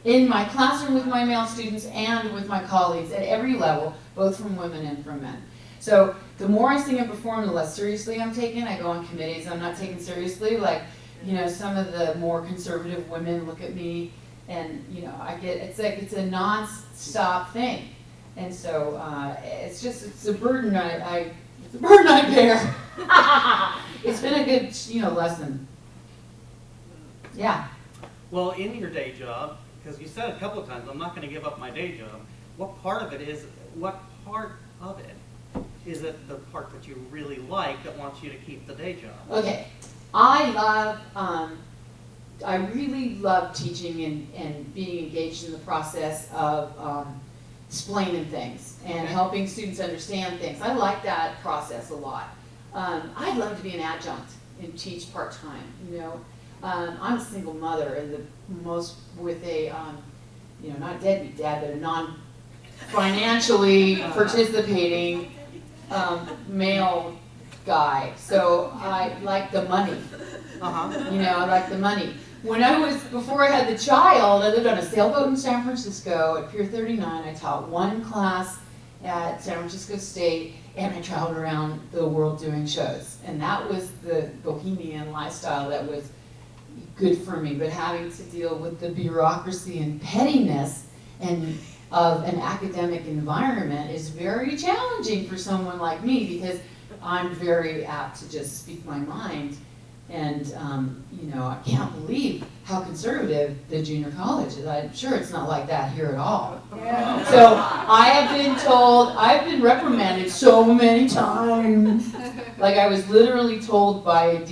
in my classroom with my male students and with my colleagues at every level, both from women and from men. So the more I sing and perform, the less seriously I'm taken. I go on committees, I'm not taken seriously. Like, you know, some of the more conservative women look at me and, you know, it's like, it's a non-stop thing. And so it's a burden it's a burden I bear. It's been a good, you know, lesson. Yeah. Well, in your day job, because you said a couple of times, I'm not going to give up my day job. What part of it is it the part that you really like that wants you to keep the day job? Okay. I really love teaching and being engaged in the process of explaining things and helping students understand things. I like that process a lot. I'd love to be an adjunct and teach part-time, you know. I'm a single mother, and with a, you know, not a deadbeat dad, but a non-financially participating male guy. So I like the money. You know, I like the money. Before I had the child, I lived on a sailboat in San Francisco at Pier 39. I taught one class at San Francisco State, and I traveled around the world doing shows. And that was the bohemian lifestyle that was good for me. But having to deal with the bureaucracy and pettiness of an academic environment is very challenging for someone like me, because I'm very apt to just speak my mind. And, you know, I can't believe how conservative the junior college is. I'm sure it's not like that here at all. Yeah. So I've been reprimanded so many times. Like, I was literally told by a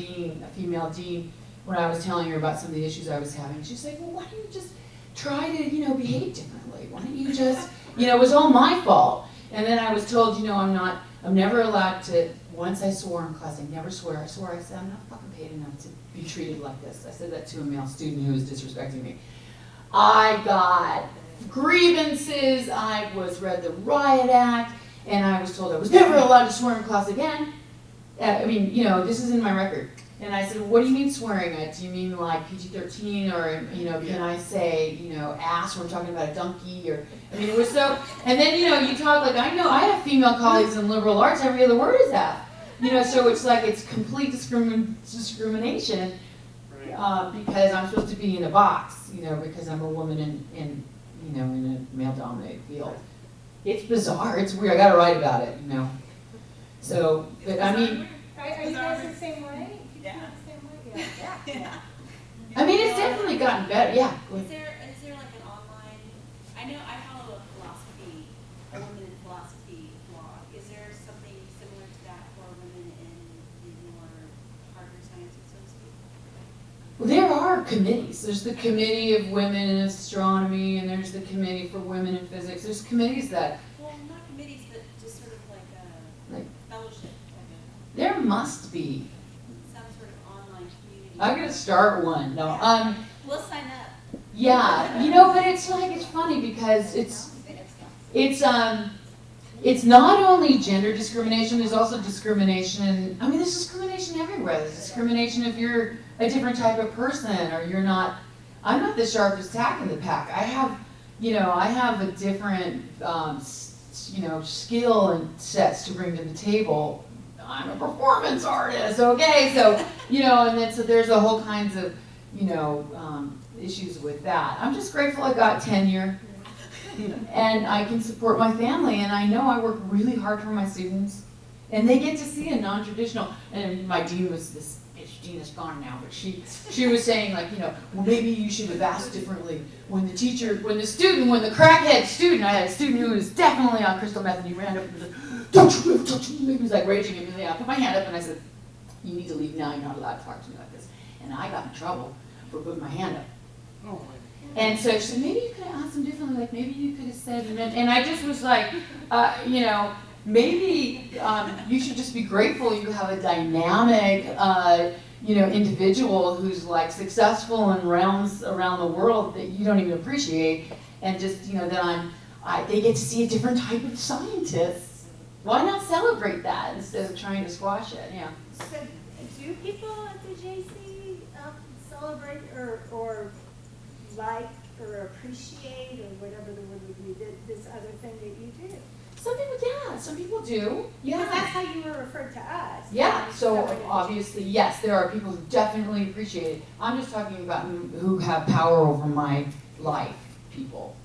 female dean, when I was telling her about some of the issues I was having. She's like, well, why don't you just try to, you know, behave differently? Why don't you just, you know, it was all my fault. And then I was told, you know, I'm never allowed to, once I swore in class, I never swear. I swore, I said, I'm not fucking paid enough to be treated like this. I said that to a male student who was disrespecting me. I got grievances, I was read the Riot Act, and I was told I was never allowed to swear in class again. I mean, you know, this is in my record. And I said, what do you mean swearing it? Do you mean like PG-13, or, you know, can I say, you know, ass when we're talking about a donkey? Or, I mean, it was so, and then, you know, you talk like, I know, I have female colleagues in liberal arts, every other word is that. You know, so it's like, it's complete discrimination because I'm supposed to be in a box, you know, because I'm a woman in you know, in a male-dominated field. It's bizarre, it's weird, I gotta write about it, you know. So, but I mean, Are you guys the same way? Yeah. The same way? Yeah. I mean, it's definitely gotten better, yeah. Is there like an online, I know I follow a women in philosophy blog. Is there something similar to that for women in the more harder sciences, so to speak? Well, there are committees. There's the Committee of Women in Astronomy, and there's the Committee for Women in Physics. There's committees that, Well, not committees, but just sort of like a fellowship, there must be. some sort of online community. I'm gonna start one. No, We'll sign up. yeah, you know, but it's like, it's funny because it's it's not only gender discrimination, there's also discrimination, I mean, there's discrimination everywhere. There's discrimination if you're a different type of person, or you're not, I'm not the sharpest tack in the pack. I have, I have a different, skill and sets to bring to the table. I'm a performance artist, okay? So, and then so there's a whole kinds of, issues with that. I'm just grateful I got tenure. And I can support my family, and I know I work really hard for my students, and they get to see a non-traditional, and my dean was this bitch, Dean is gone now, but she was saying, like, well, maybe you should have asked differently when the crackhead student, I had a student who was definitely on crystal meth, and he ran up and was like, don't you ever touch me, he was like raging at me. I put my hand up and I said, you need to leave now, you're not allowed to talk to me like this. And I got in trouble for putting my hand up. Oh, And so she said, maybe you could have asked him differently, like maybe you could have said, and I just was like, maybe you should just be grateful you have a dynamic, individual who's like successful in realms around the world that you don't even appreciate, and just, they get to see a different type of scientist. Why not celebrate that instead of trying to squash it? Yeah. So, do people at the JC celebrate or like or appreciate, or whatever the word would be, this other thing that you do? Some people do. Yeah. Because that's how you were referred to us. Yeah, so obviously, yes, there are people who definitely appreciate it. I'm just talking about who have power over my life, people.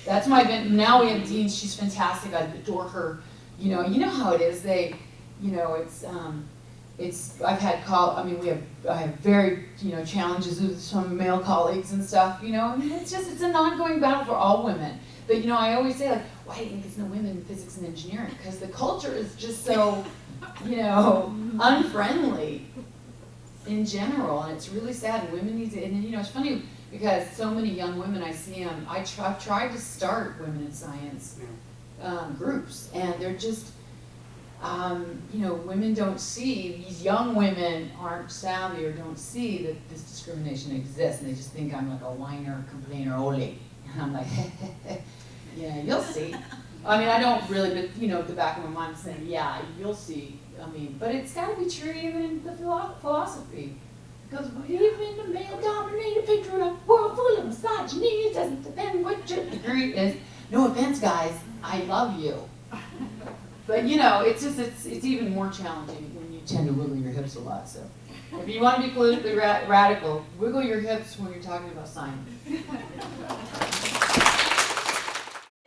That's now we have Dean, she's fantastic, I adore her. You know how it is, I've had I have very, challenges with some male colleagues and stuff, and it's an ongoing battle for all women. But, I always say, like, why do you think there's no women in physics and engineering? Because the culture is just so, unfriendly in general, and it's really sad. And women need to, and it's funny because so many young women, I see them, I've tried to start women in science groups, and they're just, women don't see, these young women aren't savvy or don't see that this discrimination exists, and they just think I'm like a whiner, complainer, ole. And I'm like, yeah, you'll see. I don't really, but the back of my mind is saying, yeah, you'll see. But it's got to be true even in the philosophy. Because even in the male-dominated patriarchal world full of misogyny, it doesn't depend what your degree is. No offense, guys, I love you. But it's even more challenging when you tend to wiggle your hips a lot. So if you want to be politically radical, wiggle your hips when you're talking about science.